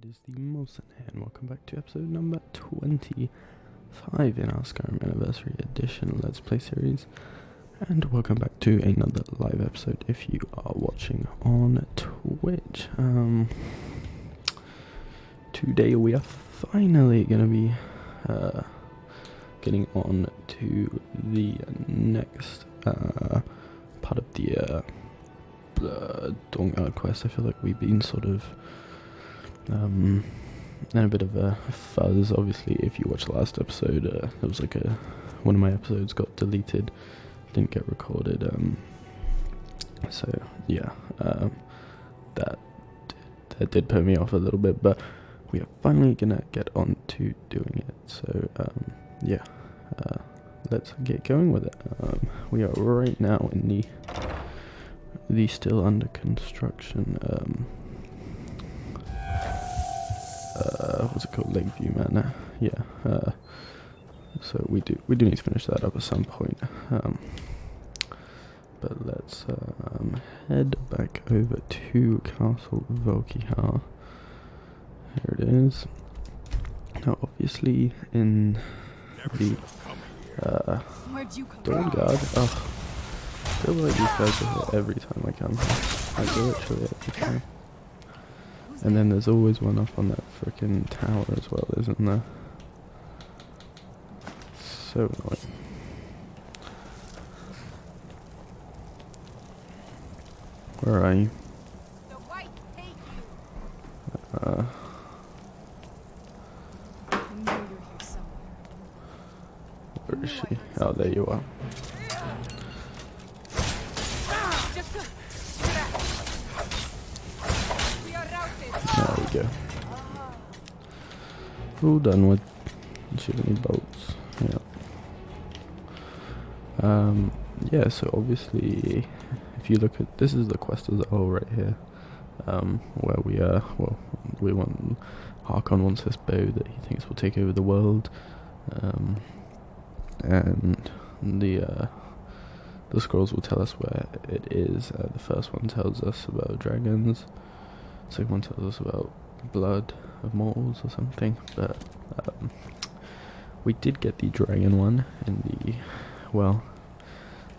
is the Molson here, and welcome back to episode number 25 in our Skyrim Anniversary Edition Let's Play series. And welcome back to another live episode if you are watching on Twitch. Today we are finally going to be getting on to the next part of the Dawn quest. I feel like we've been sort of in a bit of a fuzz. Obviously, if you watched the last episode, there was like one of my episodes got deleted, didn't get recorded. So yeah, that did put me off a little bit, but we are finally gonna get on to doing it. So yeah, let's get going with it. We are right now in the still under construction what's it called, Lakeview Manor. Yeah, so we do need to finish that up at some point, but let's head back over to Castle Volkihar. Here it is. Now obviously in the Dawn Guard, I feel like these guys are here every time I come here, like literally every time. And then there's always one up on that frickin' tower as well, isn't there? So annoying. Where are you? Where is she? Oh, there you are. There we go. All done with shooting bolts. Yeah. Yeah, so obviously if you look at this, is the quest as a whole right here. Where we are, well, we want Harkon wants this bow that he thinks will take over the world. And the scrolls will tell us where it is. The first one tells us about dragons. Second one tells us about blood of mortals or something, but we did get the dragon one in the, well,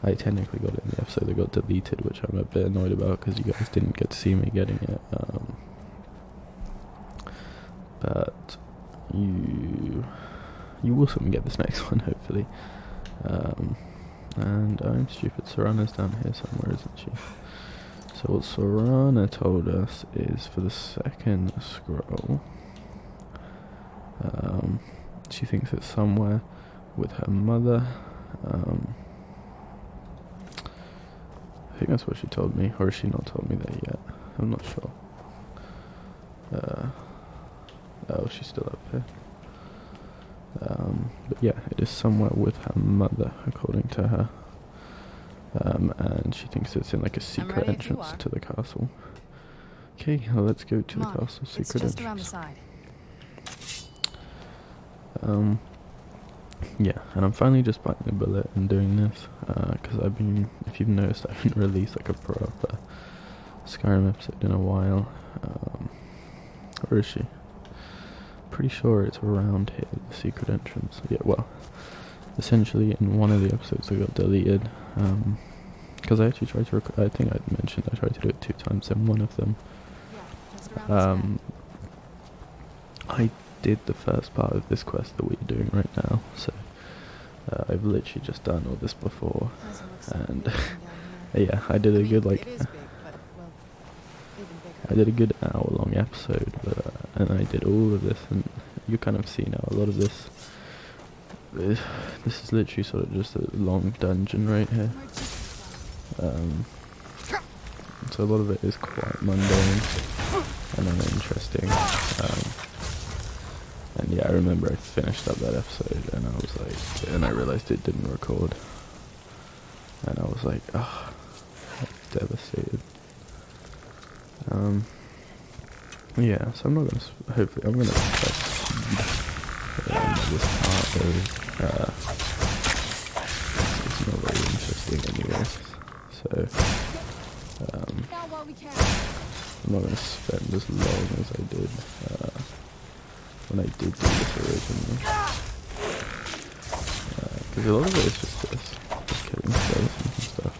I technically got it in the episode that got deleted, which I'm a bit annoyed about because you guys didn't get to see me getting it, but you will soon get this next one, hopefully. And I'm stupid, Serana's down here somewhere, isn't she? So what Serana told us is for the second scroll, she thinks it's somewhere with her mother. I think that's what she told me, or has she not told me that yet? I'm not sure. Oh, she's still up here. But yeah, it is somewhere with her mother, according to her. And she thinks it's in like a secret entrance to the castle. Okay, well, let's go to the castle secret entrance. Around the side. Yeah, and I'm finally just biting the bullet and doing this, because I've been, if you've noticed, I haven't released like a proper Skyrim episode in a while. Where is she? Pretty sure it's around here, the secret entrance. Yeah, well, essentially in one of the episodes that got deleted, because I actually tried to I think I mentioned I tried to do it 2 times in one of them. I did the first part of this quest that we're doing right now, so I've literally just done all this before, and yeah, I did a good hour-long episode, but, and I did all of this, and you kind of see now a lot of this. This is literally sort of just a long dungeon right here. So a lot of it is quite mundane and uninteresting. And yeah, I remember I finished up that episode and I was like, and I realized it didn't record. And I was like, oh, devastated. Yeah, so I'm not gonna, hopefully, I'm gonna this part it's not very interesting anyways, so out while we can. I'm not going to spend as long as I did when I did do this originally. Because a lot of it is just this. Just killing skeletons and stuff.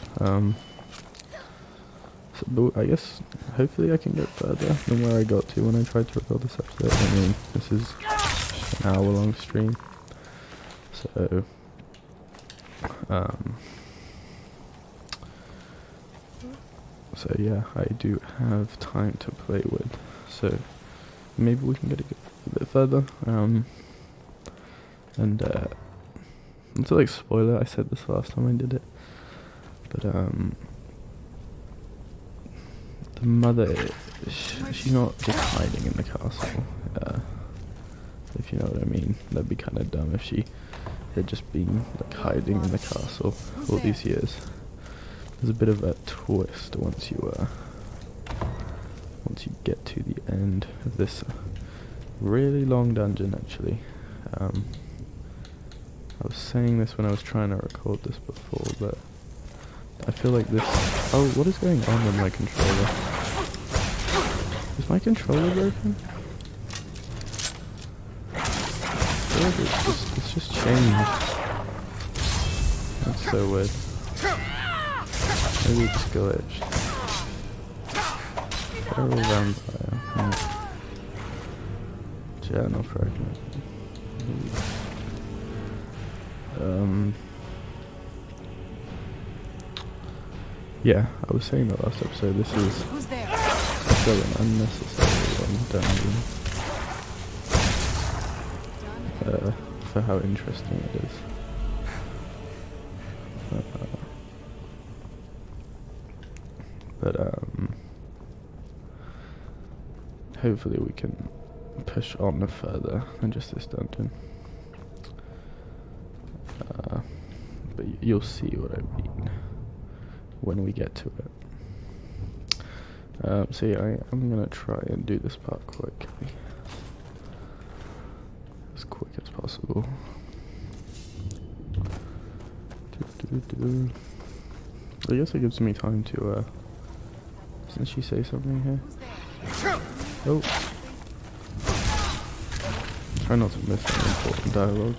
So, but I guess, hopefully I can get further than where I got to when I tried to record this episode. I mean, this is an hour-long stream. So, so yeah, I do have time to play with, so maybe we can get a bit further, and, not to like spoil it, I said this last time I did it, but, the mother, she's not just hiding in the castle, if you know what I mean. That'd be kind of dumb if she had just been like hiding in the castle all these years. There's a bit of a twist once you get to the end of this really long dungeon. Actually, I was saying this when I was trying to record this before, but I feel like this. Oh, what is going on with my controller? Is my controller broken? I feel like it's just changed. That's so weird. Maybe it's glitched. Feral vampire. Journal fragment. Yeah, I was saying that last episode, this is still an unnecessary long dungeon. For how interesting it is. But hopefully we can push on further than just this dungeon. But you'll see what I mean when we get to it. So yeah, I'm gonna try and do this part quickly. As quick as possible. I guess it gives me time to, doesn't she say something here? Oh! Try not to miss any important dialogue.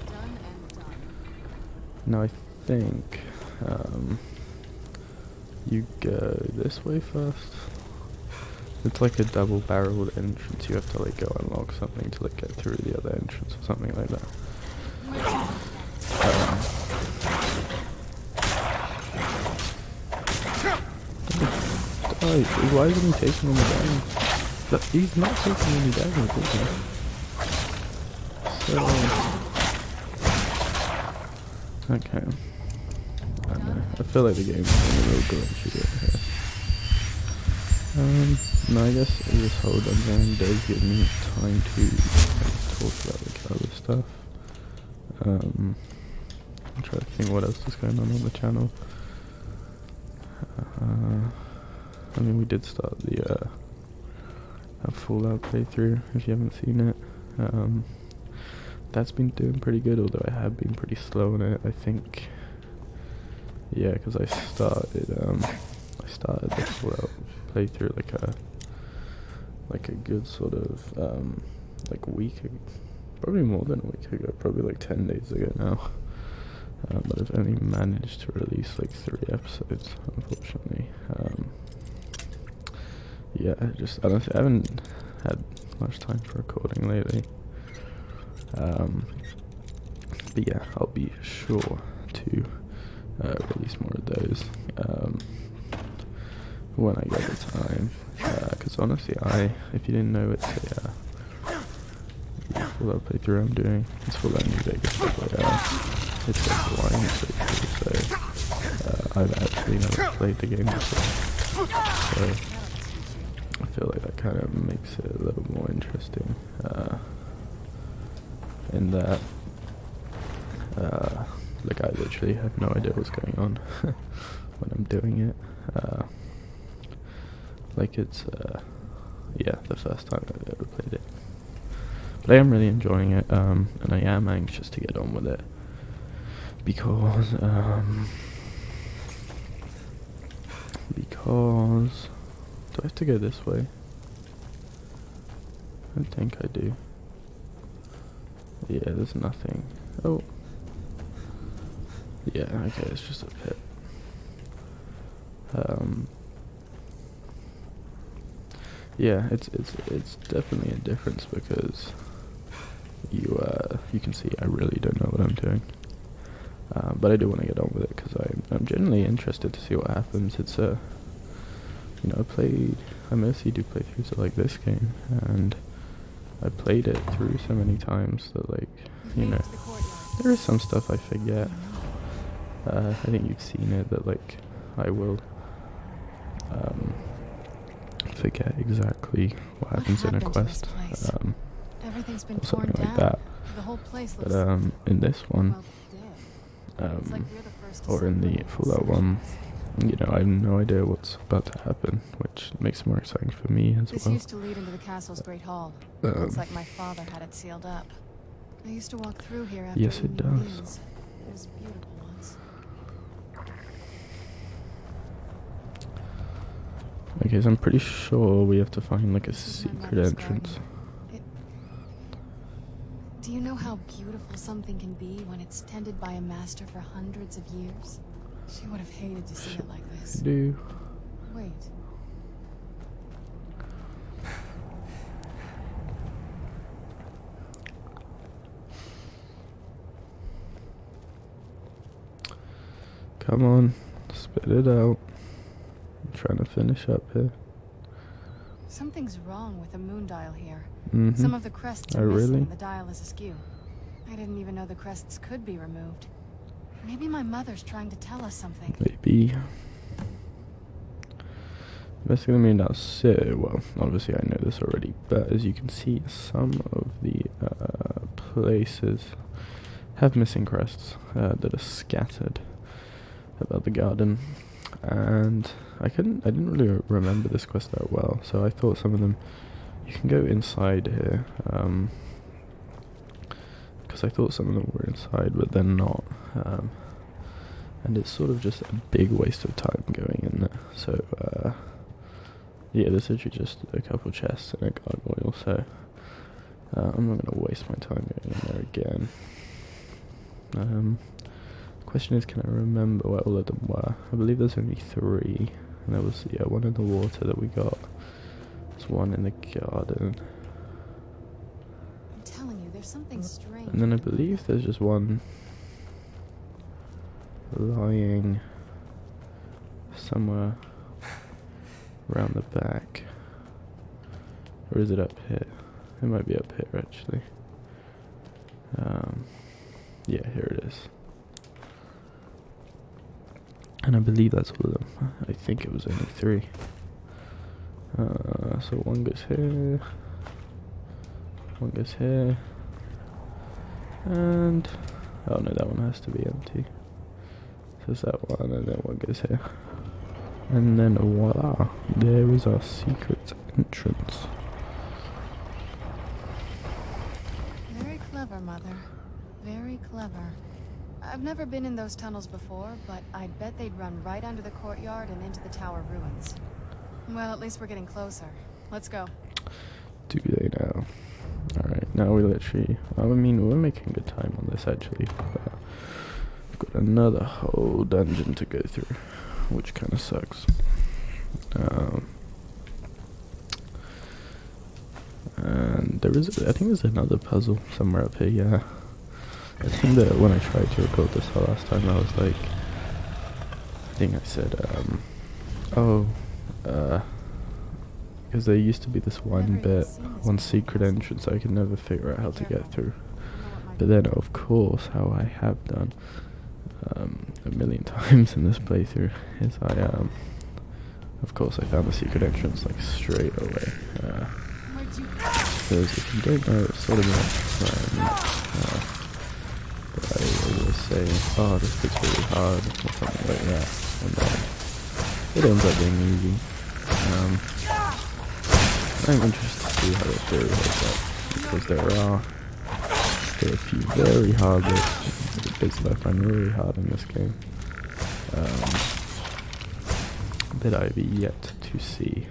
Now I think, you go this way first. It's like a double-barreled entrance. You have to like go unlock something to like get through the other entrance or something like that. Why isn't he taking any damage? He's not taking any damage, is he? So... okay. I don't know. I feel like the game's going a little glitchy here. No, I guess this whole dungeon does give me time to talk about like other stuff. I'm trying to think what else is going on the channel. I mean, we did start the Fallout playthrough, if you haven't seen it. That's been doing pretty good, although I have been pretty slow on it, I think. Yeah, because I started the Fallout playthrough like a good sort of, like a week ago, probably more than a week ago, probably like 10 days ago now. But I've only managed to release like 3 episodes, unfortunately. Yeah, I haven't had much time for recording lately. But yeah, I'll be sure to release more of those when I get the time. Because honestly, if you didn't know, it's a Fallout playthrough I'm doing. It's Fallout New Vegas, but it's like a Hawaiian playthrough, so I've actually never played the game before. So I feel like that kind of makes it a little more interesting. In that, like, I literally have no idea what's going on when I'm doing it. Like, it's, yeah, the first time I've ever played it. But I am really enjoying it, and I am anxious to get on with it. Because Do I have to go this way? I don't think I do. Yeah, there's nothing. Oh. Yeah, okay, it's just a pit. Yeah, it's definitely a difference because you can see I really don't know what I'm doing. But I do want to get on with it because I'm genuinely interested to see what happens. It's you know, I mostly do playthroughs of like this game, and I played it through so many times that, like, you know, there is some stuff I forget. I think you've seen it, that like I will forget exactly what happens in a quest, Everything's been or something torn like down. that. The whole place But looks in this one, it's like we're the first to or in the celebrate Fallout one, you know, I have no idea what's about to happen, which makes it more exciting for me as This well. used to lead into the castle's great hall. Looks like my father had it sealed up. I used to walk through here after Yes, it evening does. meals. It was beautiful once. Okay, so I'm pretty sure we have to find like a This is my secret mother's entrance. garden. Do you know how beautiful something can be when it's tended by a master for hundreds of years? She would have hated to see it like this. Do Wait. come on, spit it out. I'm trying to finish up here. Something's wrong with the moon dial here. Mm-hmm. Some of the crests are Oh, missing really? and the dial is askew. I didn't even know the crests could be removed. Maybe my mother's trying to tell us something. Maybe. Basically, I mean, that's it. Well, obviously I know this already, but as you can see, some of the places have missing crests that are scattered about the garden, and I didn't really remember this quest that well, so I thought some of them, you can go inside here, because I thought some of them were inside, but they're not, and it's sort of just a big waste of time going in there, so, yeah, there's actually just a couple chests and a gargoyle, so I'm not going to waste my time going in there again. The question is, can I remember what all of them were? I believe there's only 3, and there was, yeah, one in the water that we got. There's one in the garden. I'm telling you, there's something strange. And then I believe there's just one lying somewhere around the back. Or is it up here? It might be up here, actually. Yeah, here it is. And I believe that's all of them. I think it was only 3. So one goes here. One goes here. And... oh no, that one has to be empty. So there's that one, and then one goes here. And then voila, there is our secret entrance. Very clever, Mother. Very clever. I've never been in those tunnels before, but I'd bet they'd run right under the courtyard and into the tower ruins. Well, at least we're getting closer. Let's go. Do they now? Alright, now we literally... I mean, we're making good time on this, actually. But we've got another whole dungeon to go through, which kind of sucks. And there is... I think there's another puzzle somewhere up here, yeah. I think that when I tried to record this the last time, I was like... I think I said, because there used to be this one secret entrance I could never figure out how to get through. But then, of course, how I have done a million times in this playthrough is of course I found the secret entrance like straight away. Because if you don't know, it's sort of like but I always say, oh, this bit's really hard, or something like that, and then it ends up being easy. I'm interested to see how the theory holds up, because there are still a few very hard bits that I find really hard in this game. that I've yet to see.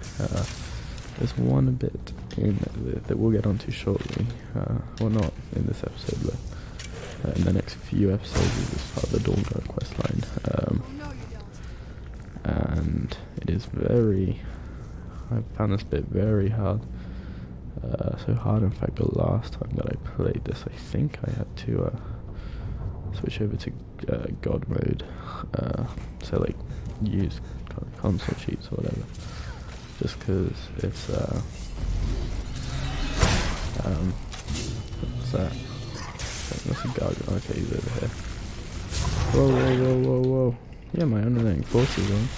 There's one bit that we'll get onto shortly. Well, not in this episode, but in the next few episodes is part of the Dawnguard questline. And it is I found this bit very hard. So hard, in fact, the last time that I played this, I think I had to switch over to God mode. So like use console cheats or whatever. Just because it's what's that? That's a gargoyle. Okay, he's over here. Whoa, whoa, whoa, whoa, whoa. Yeah, my underlying forces on.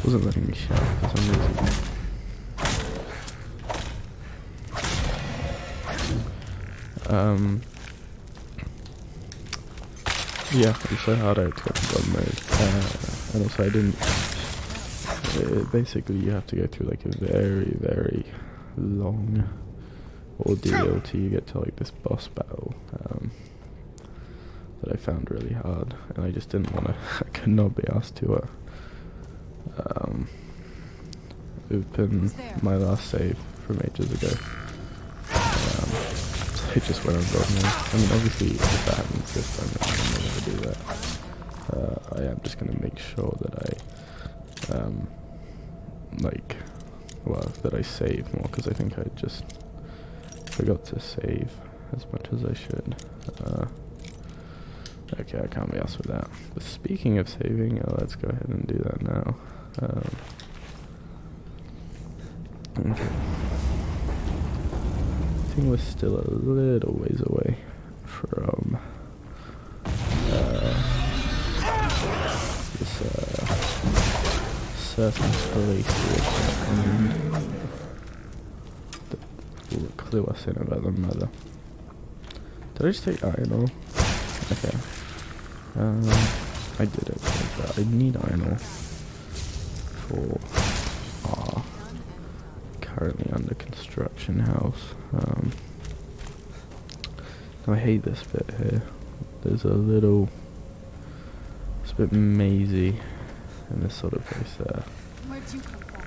Wasn't letting me shout for some reason. Yeah, I'm so hard out to get to God mode. And also I didn't... basically you have to go through like a very, very long ordeal till you get to like this boss battle. That I found really hard. And I just didn't want to... I could not be asked to open my last save from ages ago. So it just went on God mode. I mean, obviously, if that happens this time, I'm not going to do that. I am just going to make sure that that I save more, because I think I just forgot to save as much as I should. Okay, I can't be asked with that. But speaking of saving, let's go ahead and do that now. Okay. I think we're still a little ways away from this certain place that will clue us in about the mother. Did I just take iron ore? Okay. I did it, but I need iron ore for our currently under construction house. I hate this bit here. There's it's a bit mazy in this sort of place there.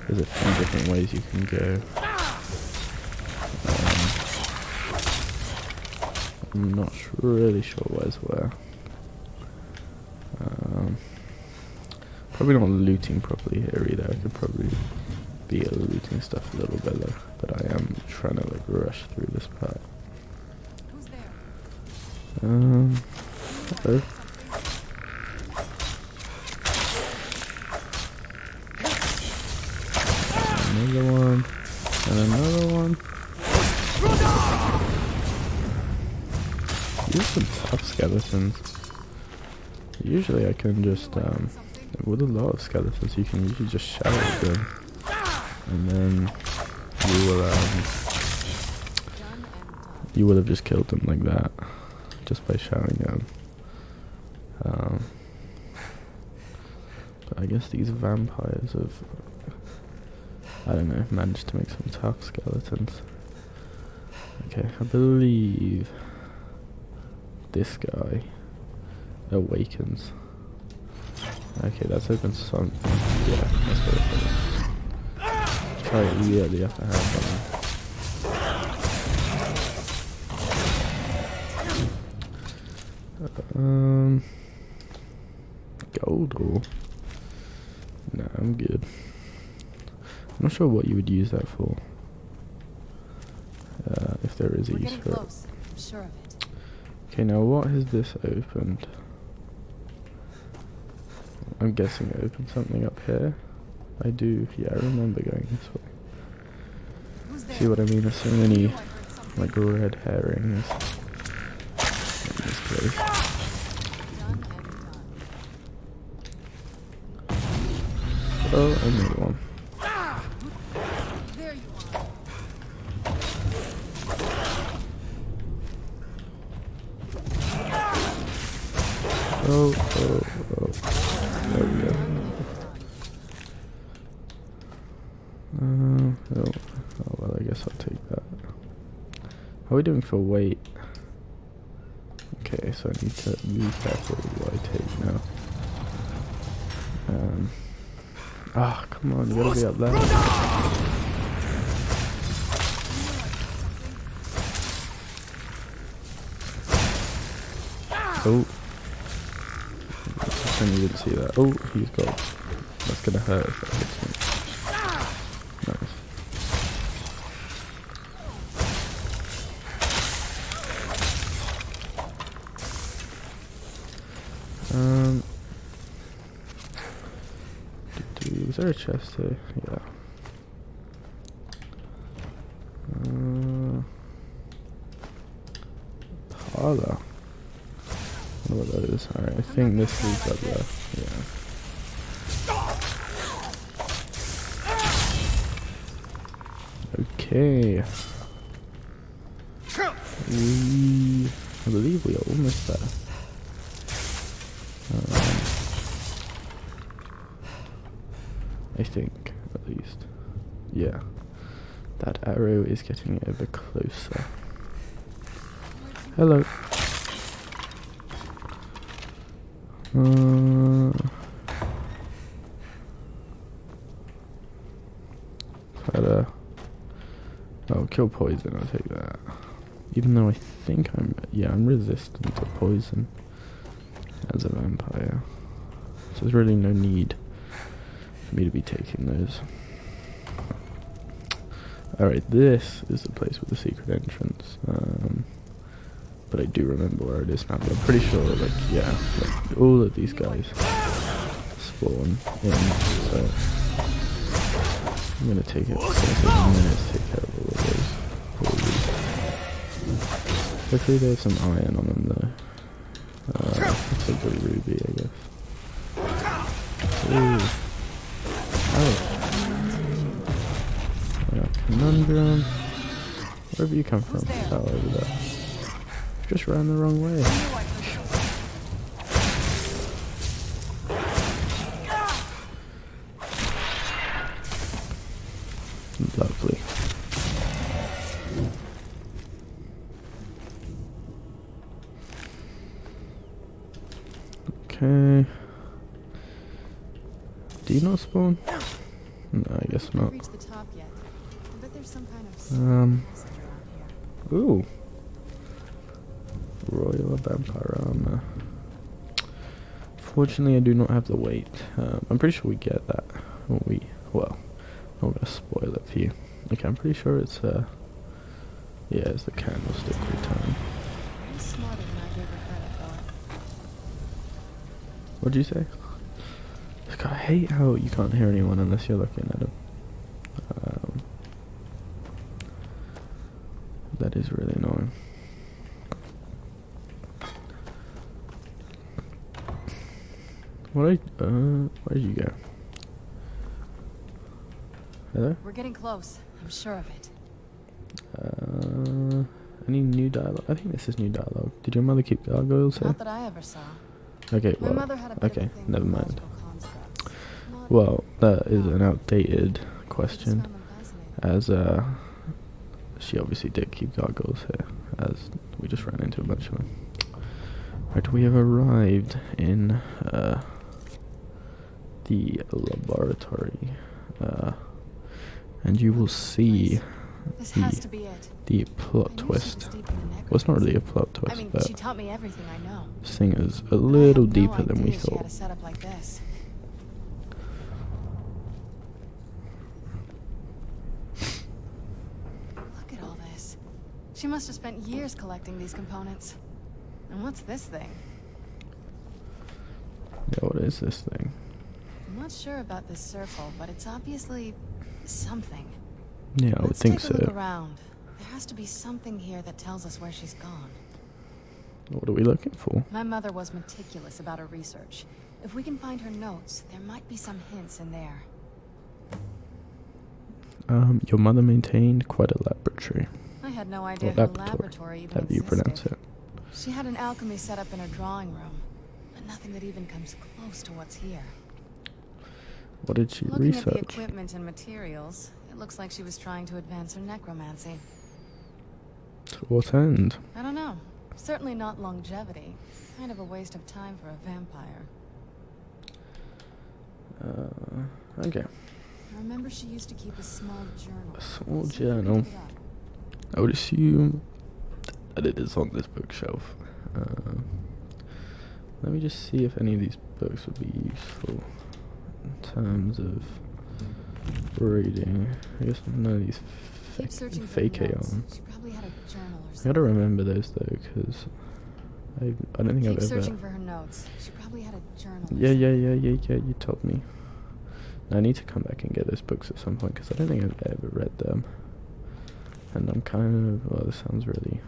There's a few different ways you can go. I'm not really sure where's where. Probably not looting properly here either. I could probably be looting stuff a little better, but I am trying to like rush through this part. Who's there? Hello. Another one, and another one. These are some tough skeletons. Usually I can just, with a lot of skeletons you can usually just shout at them. And then you will have just killed them like that. Just by shouting at them. But I guess these vampires have, I don't know, managed to make some tough skeletons. Okay, I believe this guy awakens. Okay, that's open something. Yeah, that's what it is. Try it really upper hand on him. Gold ore? No, I'm good. I'm not sure what you would use that for. If there is a use for it. I'm sure of it. Okay, now what has this opened? I'm guessing it opened something up here. I do, yeah, I remember going this way. See what I mean? There's so many, like, red herrings in this place. Oh, another one. There you are. Oh. There we go. Oh, well, I guess I'll take that. How are we doing for weight? Okay. Okay, so I need to be careful what I take now. Ah, come on, you gotta be up there. Oh. I didn't see that. Oh, he's got... That's gonna hurt if that hits me. Nice. Is there a chest here? Yeah. Parlor. I don't know what that is. Alright, I think this leads up there. Yeah. Okay. I believe we are almost there. I think, at least. Yeah. That arrow is getting ever closer. Hello. Oh, kill poison, I'll take that. Even though I think I'm resistant to poison as a vampire. So there's really no need for me to be taking those. Alright, this is the place with the secret entrance. But I do remember where it is now, but I'm pretty sure, like, yeah, like, all of these guys spawn in, so I'm gonna take it. It's gonna take a minute to take care of all of those. Hopefully they have some iron on them though. I'll take the ruby, I guess. Ooh. Oh. I got conundrum. Where have you come from? Oh, over there. Just ran the wrong way. Lovely. Okay. Do you not spawn? No, I guess not. Reached the top yet. I bet there's some kind of Ooh. Royal vampire armor. Fortunately, I do not have the weight. I'm pretty sure we get that. Well, I'm not gonna spoil it for you. Okay, I'm pretty sure it's yeah, it's the candlestick return. smarter than I gave her credit for. What'd you say? Look, I hate how you can't hear anyone unless you're looking at them. That is really annoying. Where did you go? Hello? We're getting close. I'm sure of it. Any new dialogue? I think this is new dialogue. Did your mother keep gargoyles here? Not that I ever saw. Okay, My well, mother had a bit of a okay, thing never for mind. magical constructs. Well, that is an outdated question, Found them fascinating. as she obviously did keep gargoyles here, as we just ran into a bunch of them. Right, we have arrived in the laboratory, and you will see This has to be it. the plot I knew she twist. was deep in the Well, it's not really a necromancy. plot twist, I mean, but she taught me everything I know. this thing is a But I little had no deeper than we idea She had thought. a setup like this. Look at all this. She must have spent years collecting these components. And what's this thing? Yeah, what is this thing? I'm not sure about this circle, but it's obviously something. Yeah, I would Let's think take a look so. around. There has to be something here that tells us where she's gone. What are we looking for? My mother was meticulous about her research. If we can find her notes, there might be some hints in there. Your mother maintained quite a laboratory. I had no idea Or her laboratory, laboratory even however you existed. pronounce it. She had an alchemy set up in her drawing room, but nothing that even comes close to what's here. What did she Looking at the research? equipment and materials, it looks like she was trying to advance her necromancy. To what end? I don't know. Certainly not longevity. Kind of a waste of time for a vampire. Okay. I remember she used to keep a small journal. A small See if you can journal. dig it up. I would assume that it is on this bookshelf. Let me just see if any of these books would be useful in terms of reading. I guess none of these Keep searching for fake notes. ARs. She probably had a journal or I something. gotta remember those though, because I don't think Keep I've ever. searching for her notes. She probably had a journal. Or Yeah, something. you told me. I need to come back and get those books at some point because I don't think I've ever read them. And I'm kind of, well, this sounds really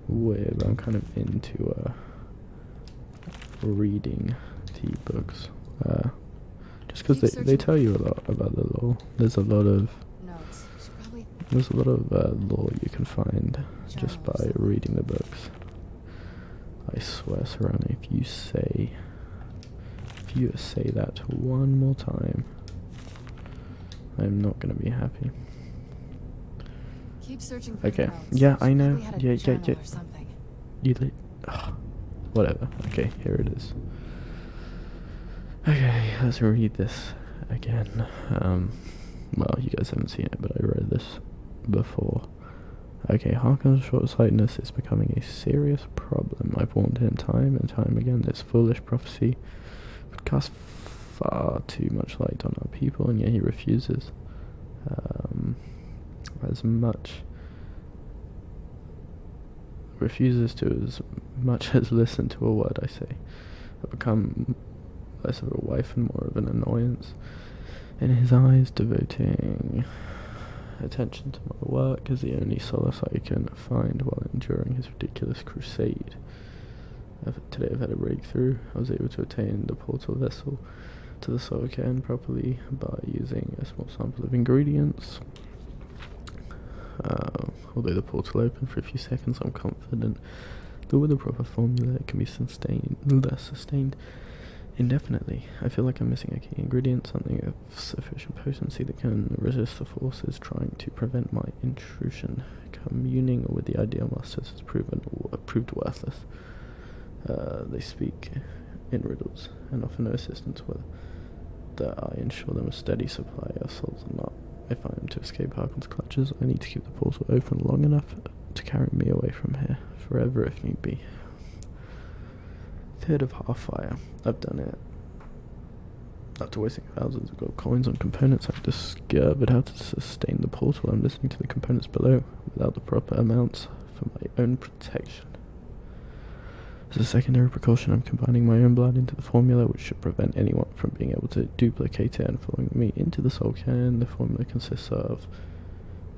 weird, but I'm kind of into reading the books. Just because they tell you a lot about the law. There's a lot of Notes. She probably law you can find just by journals. reading the books. I swear, Serrano, if you say that one more time, I'm not gonna be happy. Keep searching for Okay. notes. Yeah, She I know. probably had a Yeah. journal or something. Whatever. Okay, here it is. Okay, let's read this again. Well, you guys haven't seen it, but I read this before. Okay, Harkon's short-sightedness is becoming a serious problem. I've warned him time and time again. This foolish prophecy would cast far too much light on our people, and yet he refuses. Refuses to as much as listen to a word I say. I've become less of a wife and more of an annoyance. In his eyes, devoting attention to my work is the only solace I can find while enduring his ridiculous crusade. Today I've had a breakthrough. I was able to attain the portal vessel to the soul cairn properly by using a small sample of ingredients. Although the portal opened for a few seconds, I'm confident that with a proper formula it can be sustained indefinitely. I feel like I'm missing a key ingredient, something of sufficient potency that can resist the forces trying to prevent my intrusion. Communing with the ideal masters has proved worthless. They speak in riddles and offer no assistance whether I ensure them a steady supply of souls or not. If I am to escape Harkon's clutches, I need to keep the portal open long enough to carry me away from here, forever if need be. Third of Half-Fire. I've done it. After wasting thousands of gold coins on components, I've discovered how to sustain the portal. I'm listening to the components below without the proper amounts for my own protection. As a secondary precaution, I'm combining my own blood into the formula, which should prevent anyone from being able to duplicate it and following me into the soul cairn. The formula consists of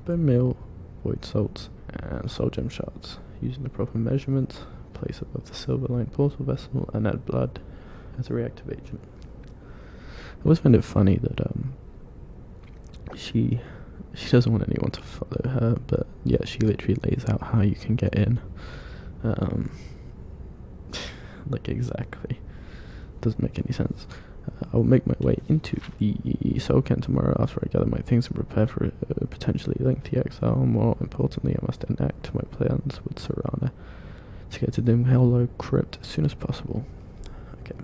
bone meal, void salts, and soul gem shards. Using the proper measurements, place above the silver-lined portal vessel, and add blood as a reactive agent. I always find it funny that she doesn't want anyone to follow her, but yeah, she literally lays out how you can get in. Like exactly. Doesn't make any sense. I will make my way into the soul cairn tomorrow after I gather my things and prepare for a potentially lengthy exile. More importantly, I must enact my plans with Serrana to get to Dim Hollow Crypt as soon as possible. Okay.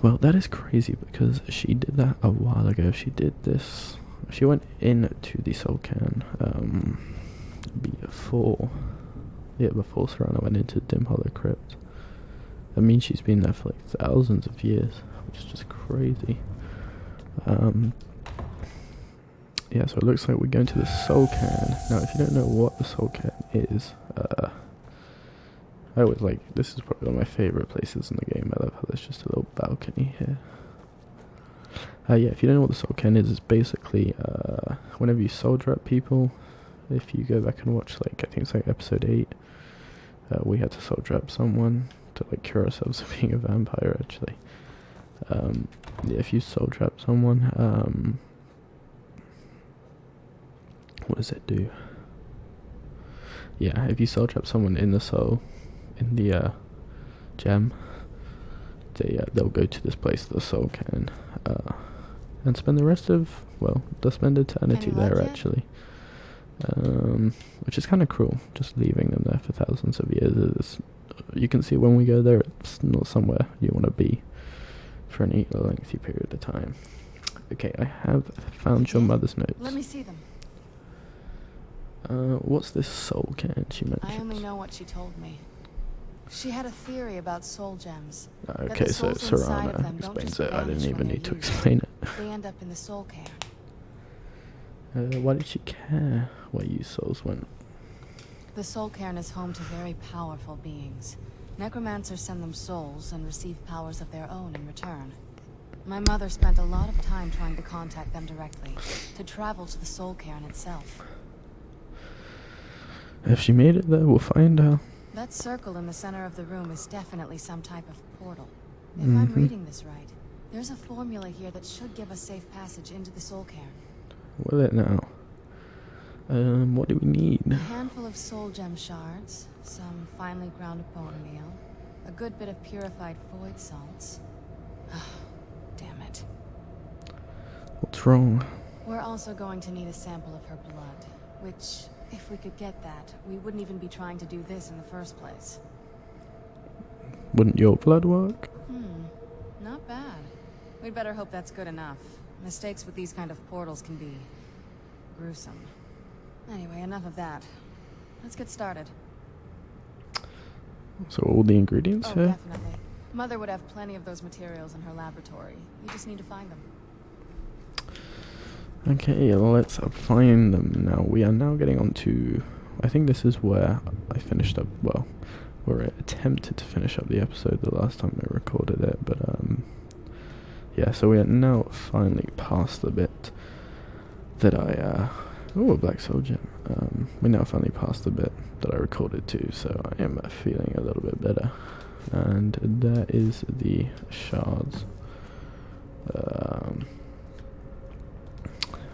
Well, that is crazy because she did that a while ago. She did this. She went into the soul cairn before Serrana went into Dim Hollow Crypt. That means she's been there for like thousands of years, which is just crazy. Yeah, so it looks like we're going to the soul cairn. Now, if you don't know what the soul cairn is, I always like, this is probably one of my favourite places in the game. I love how there's just a little balcony here. Yeah, if you don't know what the soul cairn is, it's basically, whenever you soul drop people, if you go back and watch, like, I think it's like episode 8, we had to soul drop someone to, like, cure ourselves of being a vampire, actually. Yeah, if you soul trap someone, what does it do? Yeah, if you soul trap someone in the soul, in the gem, they'll go to this place, the soul cairn, and spend the rest of, well, they'll spend eternity Any luck there, yet? actually. Which is kind of cruel, just leaving them there for thousands of years. You can see when we go there, it's not somewhere you want to be for any lengthy period of time. Okay, I have found your mother's notes. Let me see them. What's this soul can she mentions? I only know what she told me. She had a theory about soul gems. Okay, so Serana explains it. I didn't even need to explain it. They end up in the soul cairn. Why did she care where you souls went? The soul cairn is home to very powerful beings. Necromancers send them souls and receive powers of their own in return. My mother spent a lot of time trying to contact them directly, to travel to the soul cairn itself. If she made it there, we'll find her. That circle in the center of the room is definitely some type of portal. If I'm reading this right, there's a formula here that should give us safe passage into the soul cairn. Will it now? What do we need? A handful of soul gem shards, some finely ground bone meal, a good bit of purified void salts. Oh, damn it. What's wrong? We're also going to need a sample of her blood, which, if we could get that, we wouldn't even be trying to do this in the first place. Wouldn't your blood work? Not bad. We'd better hope that's good enough. Mistakes with these kind of portals can be gruesome. Anyway, enough of that. Let's get started. So all the ingredients Oh, here? definitely. Mother would have plenty of those materials in her laboratory. You just need to find them. Okay, let's find them now. We are now getting on to... I think this is where I finished up... Well, where I attempted to finish up the episode the last time I recorded it, but yeah, so we are now finally past the bit that I... Oh, a black soul gem. We now finally passed the bit that I recorded too, so I am feeling a little bit better. And there is the shards.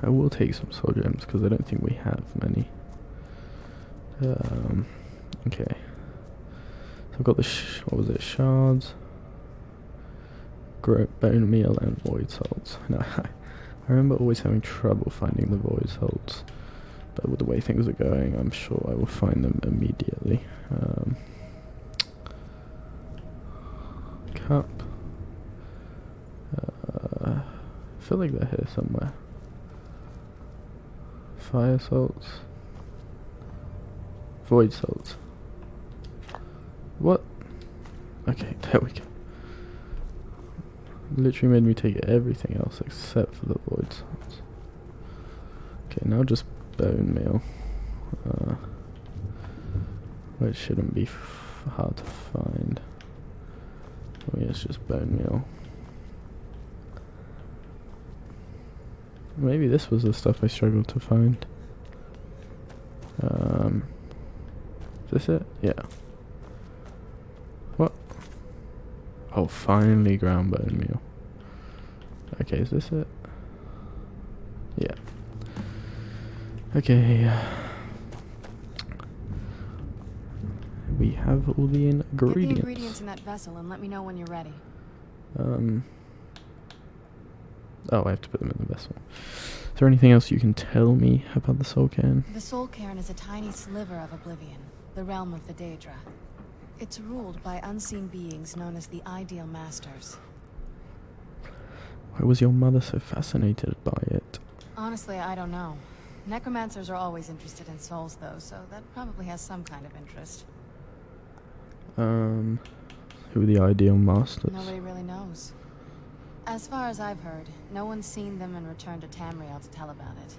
I will take some soul gems because I don't think we have many. Okay. So I've got the what was it? Shards, bone meal, and void salts. Now I remember always having trouble finding the void salts, but with the way things are going, I'm sure I will find them immediately. Cup. I feel like they're here somewhere. Fire salts. Void salts. What? Okay, there we go. Literally made me take everything else except for the void salts. Okay, now just bone meal. Which shouldn't be hard to find. Oh yeah, it's just bone meal. Maybe this was the stuff I struggled to find. Is this it? Yeah. What? Oh, finely ground bone meal. Okay, is this it? Yeah. Okay. We have all the ingredients. Get the ingredients in that vessel and let me know when you're ready. Oh, I have to put them in the vessel. Is there anything else you can tell me about the soul cairn? The soul cairn is a tiny sliver of oblivion, the realm of the Daedra. It's ruled by unseen beings known as the Ideal Masters. Why was your mother so fascinated by it? Honestly, I don't know. Necromancers are always interested in souls, though, so that probably has some kind of interest. Who are the Ideal Masters? Nobody really knows. As far as I've heard, no one's seen them and returned to Tamriel to tell about it.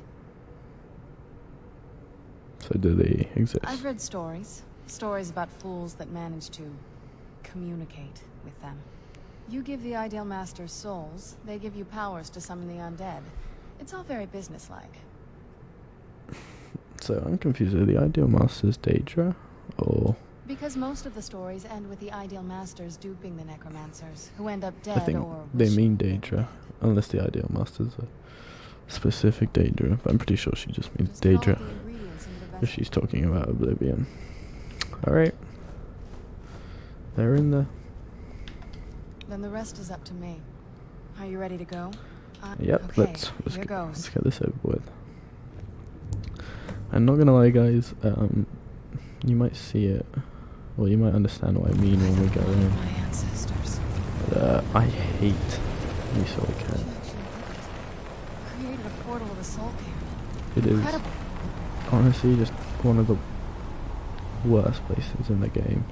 So do they exist? I've read stories. Stories about fools that manage to communicate with them. You give the Ideal Masters souls, they give you powers to summon the undead. It's all very businesslike. So I'm confused. Are the Ideal Masters Daedra? Or... Because most of the stories end with the Ideal Masters duping the Necromancers, who end up dead I think or... they mean Daedra. Unless the Ideal Masters are specific Daedra. But I'm pretty sure she just means Daedra. If she's talking about Oblivion. Alright. They're in there. Then the rest is up to me. Are you ready to go? Yep, okay, let's here goes. get this over with. I'm not gonna lie, guys. You might see it, well, you might understand what I mean when we go in. My ancestors. But, I hate E025. Created a portal of the soul camp. It is Incredible. honestly just one of the worst places in the game.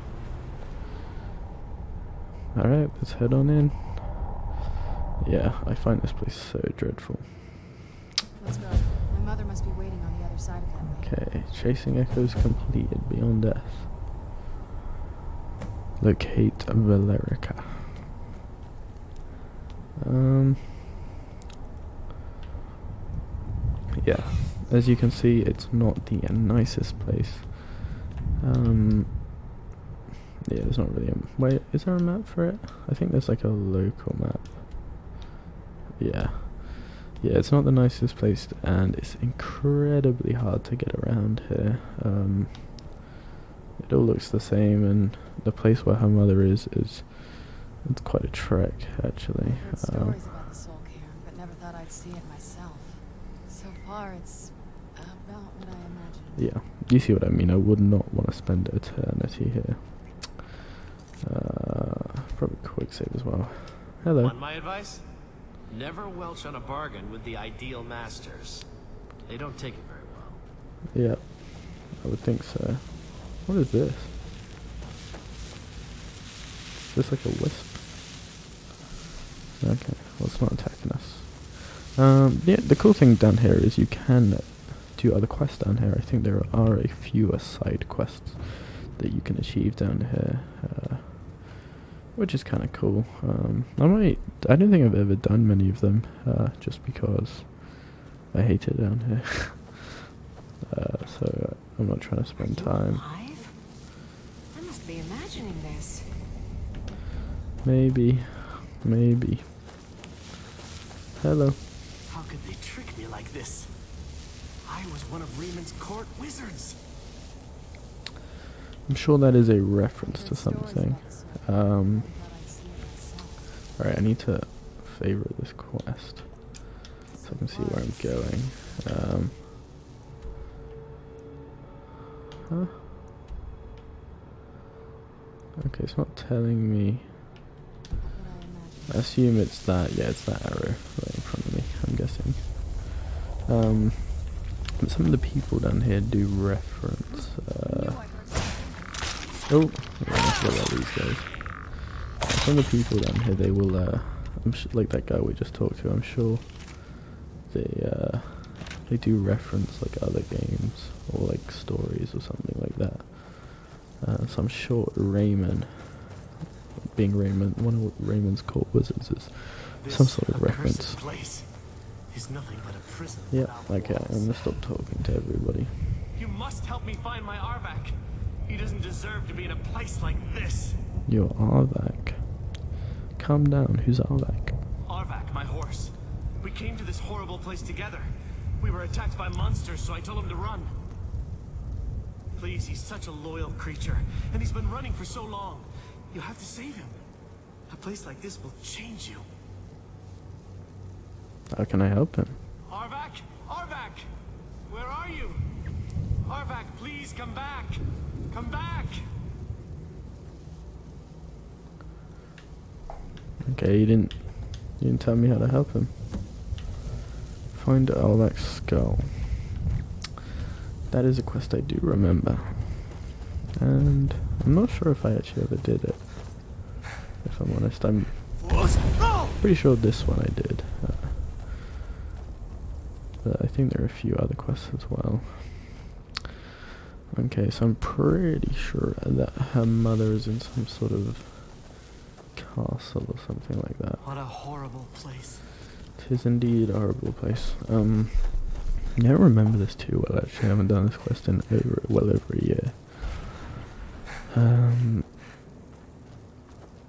Alright, let's head on in. Yeah, I find this place so dreadful. Let's go. My mother must be waiting on the other side of that lake. Okay, chasing echoes completed beyond death. Locate Valerica. Yeah, as you can see, it's not the nicest place. Yeah, there's not really a... Wait, is there a map for it? I think there's like a local map. Yeah. Yeah, it's not the nicest place, and it's incredibly hard to get around here. It all looks the same, and the place where her mother is it's quite a trek, actually. Heard stories about the soul cairn, but never thought I'd see it myself. So far, it's about what I imagined. Yeah, you see what I mean. I would not want to spend eternity here. Probably quick save as well. Hello. Want my advice? Never welch on a bargain with the ideal masters. They don't take it very well. Yeah, I would think so. What is this? Is this like a wisp? Okay, well, it's not attacking us. Yeah, the cool thing down here is you can do other quests down here. I think there are a few side quests that you can achieve down here, which is kind of cool. I don't think I've ever done many of them, just because I hate it down here. So I'm not trying to spend time. Alive? I must be imagining this. Maybe. Hello. How could they trick me like this? I was one of Raymond's court wizards. I'm sure that is a reference to something. Alright, I need to favorite this quest so I can see where I'm going. Huh? Okay, it's not telling me. I assume it's that, yeah, it's that arrow right in front of me, I'm guessing. But some of the people down here do reference, oh, yeah, I forgot about these guys. Some of the people down here, they will, like that guy we just talked to, I'm sure they do reference like other games or like stories or something like that. So I'm sure Raymond, being Raymond, one of Raymond's court wizards, is some sort of reference. Place is nothing but a prison. Yeah, okay, I'm gonna stop talking to everybody. You must help me find my Arvak. He doesn't deserve to be in a place like this. You're Arvak. Calm down, who's Arvak? Arvak, my horse. We came to this horrible place together. We were attacked by monsters, so I told him to run. Please, he's such a loyal creature, and he's been running for so long. You have to save him. A place like this will change you. How can I help him? Arvak? Arvak! Where are you? Arvak, please come back! Come back! Okay, you didn't tell me how to help him. Find Arvak's skull. That is a quest I do remember. And I'm not sure if I actually ever did it. If I'm honest, I'm pretty sure this one I did. But I think there are a few other quests as well. Okay, so I'm pretty sure that her mother is in some sort of castle or something like that. What a horrible place. Tis indeed a horrible place. I don't remember this too well, actually. I haven't done this quest in over a year.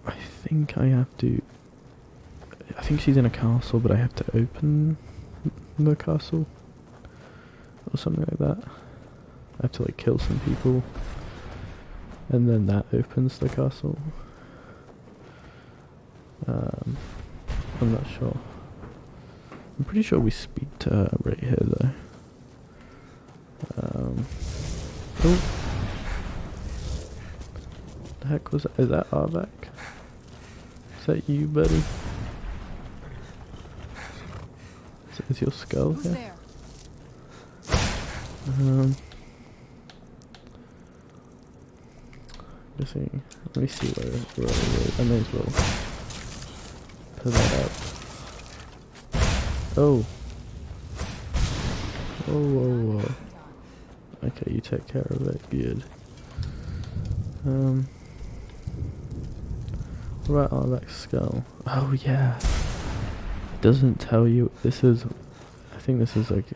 I think I have to... I think she's in a castle, but I have to open the castle or something like that. I have to like kill some people, and then that opens the castle. I'm not sure. I'm pretty sure we speak to her right here though. Oh. The heck was that? Is that Arvak? Is that you, buddy? Is your skull Who's here? there? Guessing. Let me see where it is. I may as well pull that up. Oh. Whoa, whoa, whoa. Okay, you take care of it. Good. What about Arvak's skull? Oh yeah. It doesn't tell you. This is. I think this is like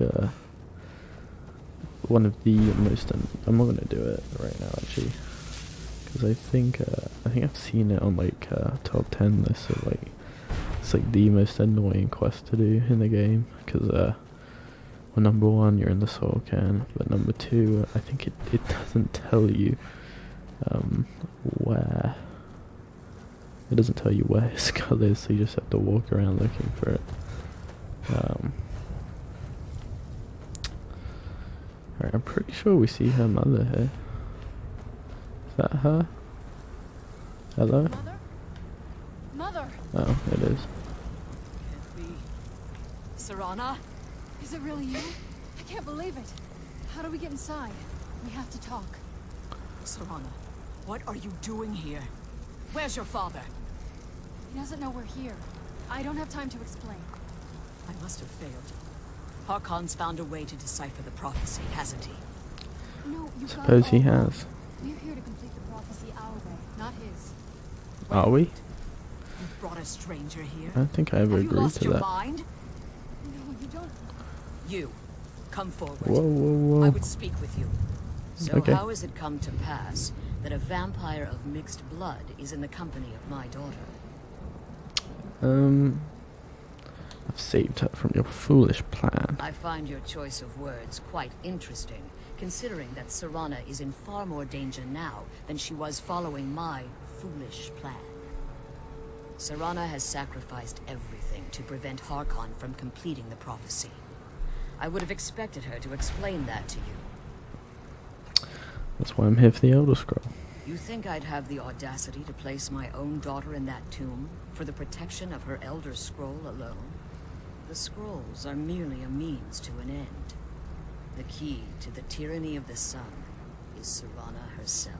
one of the most. I'm not gonna do it right now actually, because I think I've seen it on like top 10 lists of like it's like the most annoying quest to do in the game. Because well, number one, you're in the soul can, but number two, I think it doesn't tell you where. It doesn't tell you where his skull is, so you just have to walk around looking for it. Alright, I'm pretty sure we see her mother here. Is that her? Hello? Mother? Mother! Oh, it is. Can't be. Serana? Is it really you? I can't believe it. How do we get inside? We have to talk. Serana, what are you doing here? Where's your father? He doesn't know we're here. I don't have time to explain. I must have failed. Harkon's found a way to decipher the prophecy, hasn't he? No, you Suppose he got it all has. wrong. We're here to complete the prophecy our way, not his. Are we? You brought a stranger here? I don't think I ever Have you agreed lost to your that. mind? No, you don't. You, come forward. Whoa, whoa, whoa. I would speak with you. So Okay. how has it come to pass that a vampire of mixed blood is in the company of my daughter? I've saved her from your foolish plan. I find your choice of words quite interesting, considering that Serana is in far more danger now than she was following my foolish plan. Serana has sacrificed everything to prevent Harkon from completing the prophecy. I would have expected her to explain that to you. That's why I'm here for the Elder Scroll. You think I'd have the audacity to place my own daughter in that tomb for the protection of her Elder Scroll alone? The scrolls are merely a means to an end. The key to the tyranny of the sun is Serana herself.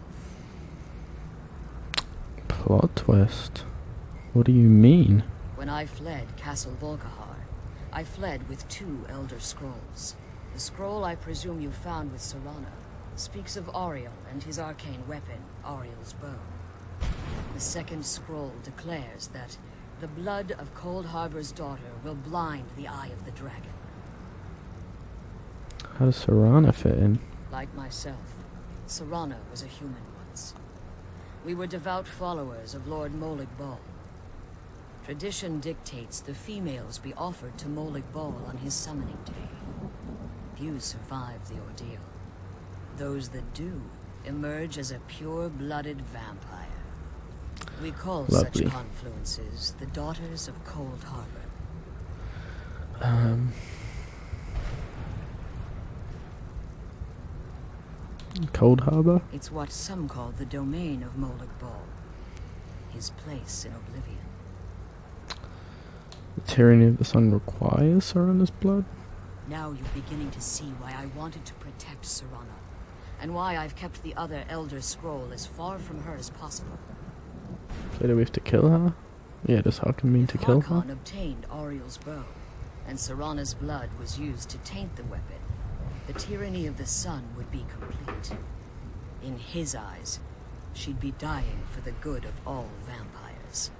Plot twist. What do you mean? When I fled Castle Volkahar, I fled with 2 Elder Scrolls. The scroll I presume you found with Serana speaks of Auriel and his arcane weapon, Auriel's bow. The second scroll declares that the blood of Cold Harbor's daughter will blind the eye of the dragon. How does Serana fit in? Like myself, Serana was a human once. We were devout followers of Lord Molig Bal. Tradition dictates the females be offered to Molig Bal on his summoning day. Few survive the ordeal. Those that do emerge as a pure-blooded vampire. We call Lovely. such confluences the Daughters of Cold Harbor. Cold Harbor? It's what some call the domain of Molig Bal. His place in oblivion. The tyranny of the sun requires Serana's blood? Now you're beginning to see why I wanted to protect Serana, and why I've kept the other Elder Scroll as far from her as possible. So do we have to kill her? Yeah, does Harkon mean to kill her? Harkon obtained Auriel's bow, and Serana's blood was used to taint the weapon. The tyranny of the sun would be complete. In his eyes, she'd be dying for the good of all vampires.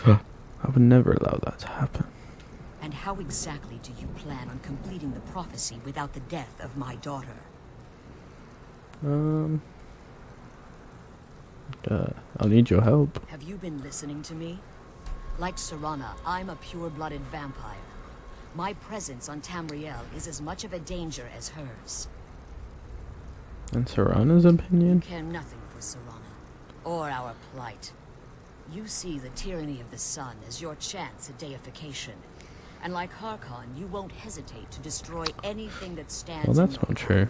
I would never allow that to happen. And how exactly do you plan on completing the prophecy without the death of my daughter? I'll need your help. Have you been listening to me? Like Serana, I'm a pure-blooded vampire. My presence on Tamriel is as much of a danger as hers. In Serana's opinion? You care nothing for Serana, or our plight. You see the tyranny of the sun as your chance at deification, And like Harkon, you won't hesitate to destroy anything that stands Well, that's in your not true.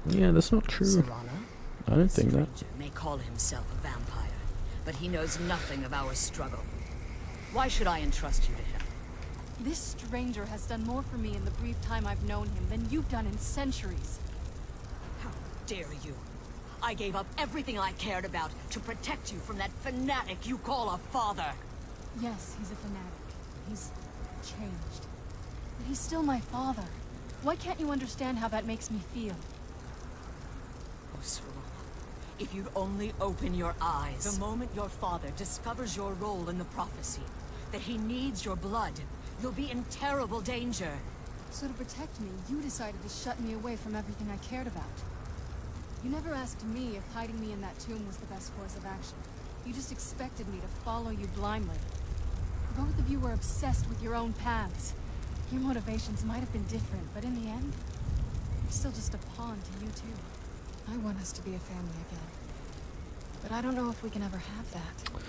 Yeah, that's not true. Serana? I don't think that. Stranger may call himself a vampire, but he knows nothing of our struggle. Why should I entrust you to him? This stranger has done more for me in the brief time I've known him than you've done in centuries. How dare you? I gave up everything I cared about to protect you from that fanatic you call a father. Yes, he's a fanatic. He's changed. But he's still my father. Why can't you understand how that makes me feel? Oh, Serana, if you'd only open your eyes. The moment your father discovers your role in the prophecy, that he needs your blood, you'll be in terrible danger. So to protect me, you decided to shut me away from everything I cared about. You never asked me if hiding me in that tomb was the best course of action. You just expected me to follow you blindly. Both of you were obsessed with your own paths. Your motivations might have been different, but in the end, I'm still just a pawn to you two. I want us to be a family again. But I don't know if we can ever have that.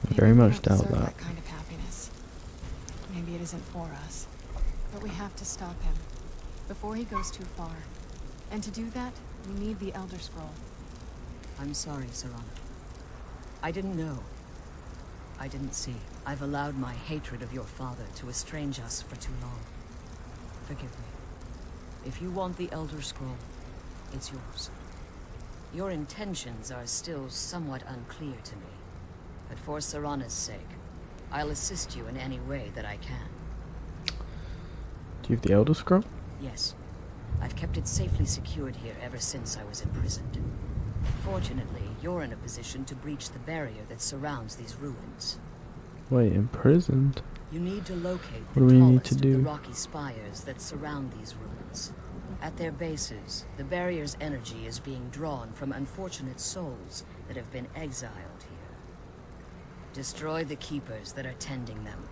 Maybe Very we much don't doubt deserve that. kind of happiness. Maybe it isn't for us. But we have to stop him before he goes too far. And to do that, we need the Elder Scroll. I'm sorry, Serana. I didn't know. I didn't see. I've allowed my hatred of your father to estrange us for too long. Forgive me. If you want the Elder Scroll, it's yours. Your intentions are still somewhat unclear to me. But for Serana's sake, I'll assist you in any way that I can. Do you have the Elder Scroll? Yes. I've kept it safely secured here ever since I was imprisoned. Fortunately, you're in a position to breach the barrier that surrounds these ruins. Wait, imprisoned? You need to locate What the do we need tallest to of do? the rocky spires that surround these ruins. At their bases, the barrier's energy is being drawn from unfortunate souls that have been exiled here. Destroy the keepers that are tending them,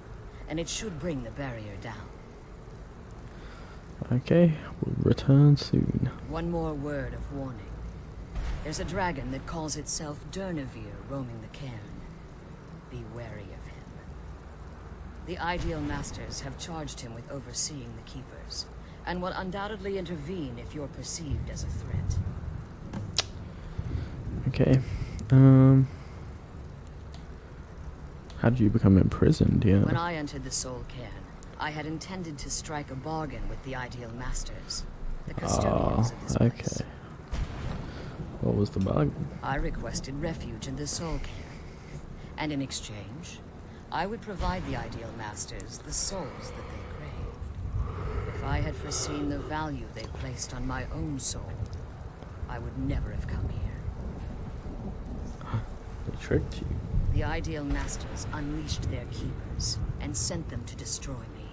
and it should bring the barrier down. Okay, we'll return soon. One more word of warning. There's a dragon that calls itself Durnevere roaming the cairn. Be wary of him. The Ideal Masters have charged him with overseeing the Keepers, and will undoubtedly intervene if you're perceived as a threat. Okay, how did you become imprisoned, yeah? When I entered the Soul Cairn, I had intended to strike a bargain with the Ideal Masters, the custodians of this place. Okay. What was the bargain? I requested refuge in the Soul Cairn, and in exchange, I would provide the Ideal Masters the souls that they crave. If I had foreseen the value they placed on my own soul, I would never have come here. They tricked you. The Ideal Masters unleashed their keepers and sent them to destroy me.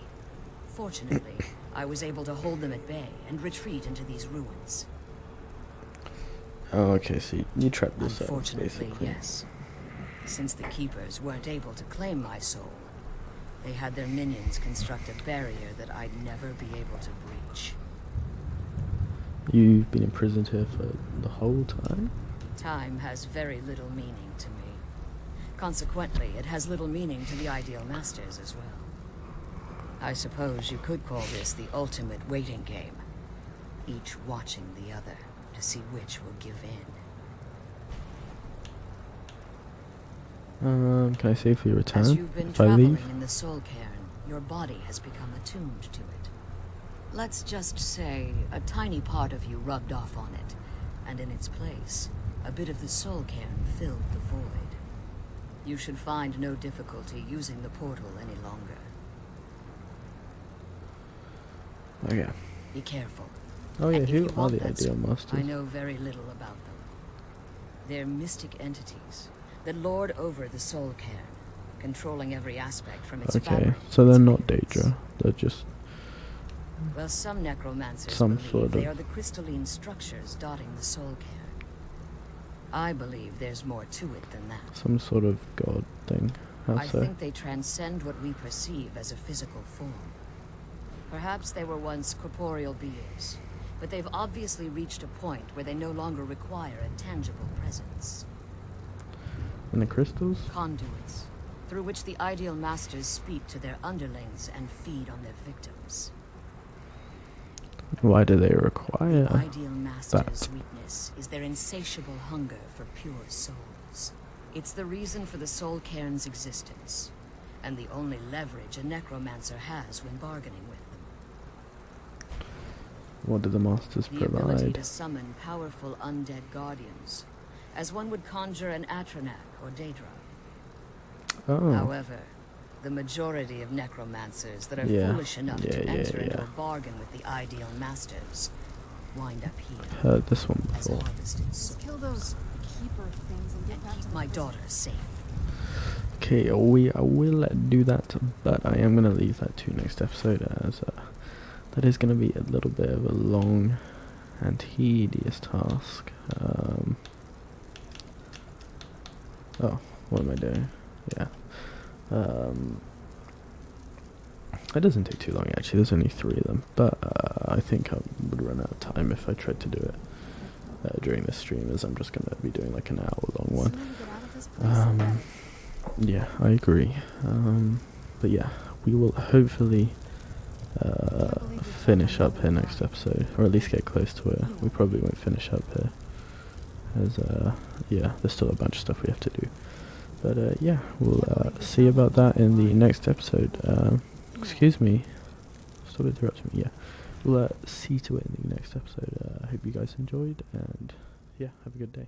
Fortunately, I was able to hold them at bay and retreat into these ruins. Oh, okay, so you trapped yourself, Unfortunately, basically. yes. Since the keepers weren't able to claim my soul, they had their minions construct a barrier that I'd never be able to breach. You've been imprisoned here for the whole time? Time has very little meaning to me. Consequently, it has little meaning to the Ideal Masters as well. I suppose you could call this the ultimate waiting game, each watching the other to see which will give in. Can I safely return As you've been if I traveling leave? in the Soul Cairn, your body has become attuned to it. Let's just say a tiny part of you rubbed off on it, and in its place, a bit of the Soul Cairn filled the void. You should find no difficulty using the portal any longer. Okay. Be careful. Oh yeah, And if who you are want the that Ideal scroll, Masters? I know very little about them. They're mystic entities that lord over the Soul Cairn, controlling every aspect from its Okay, fabric so to they're its not base. Daedra. They're just... Well, some necromancers Some believe sort they of- are the crystalline structures dotting the Soul Cairn. I believe there's more to it than that. some sort of god thing. How I so? think they transcend what we perceive as a physical form. Perhaps they were once corporeal beings, but they've obviously reached a point where they no longer require a tangible presence. And the crystals? Conduits, through which the Ideal Masters speak to their underlings and feed on their victims. Why do they The require Ideal Masters' that? weakness is their insatiable hunger for pure souls. It's the reason for the Soul Cairn's existence, and the only leverage a necromancer has when bargaining with them. What do the masters The ability provide? to summon powerful undead guardians, as one would conjure an Atronak or Daedra. Oh, However, the majority of necromancers that are Yeah. foolish enough Yeah, to yeah, enter into yeah. a bargain with the Ideal Masters wind up here heard this one as before. harvested Just souls. kill those keeper things and get back to Keep the my prison. daughter safe. Okay, I will do that, but I am gonna leave that to next episode, as that is gonna be a little bit of a long and tedious task. Oh, what am I doing? Yeah. It doesn't take too long actually. There's only 3 of them, but I think I would run out of time if I tried to do it during this stream, as I'm just gonna be doing like an hour-long one. Sooner we get out of this place, the better. Yeah, I agree. But yeah, we will hopefully finish up here next episode, or at least get close to it. We probably won't finish up here, as yeah, there's still a bunch of stuff we have to do. But yeah, we'll see about that in the next episode. Excuse me, stop interrupting me. Yeah, we'll see to it in the next episode. I hope you guys enjoyed, and yeah, have a good day.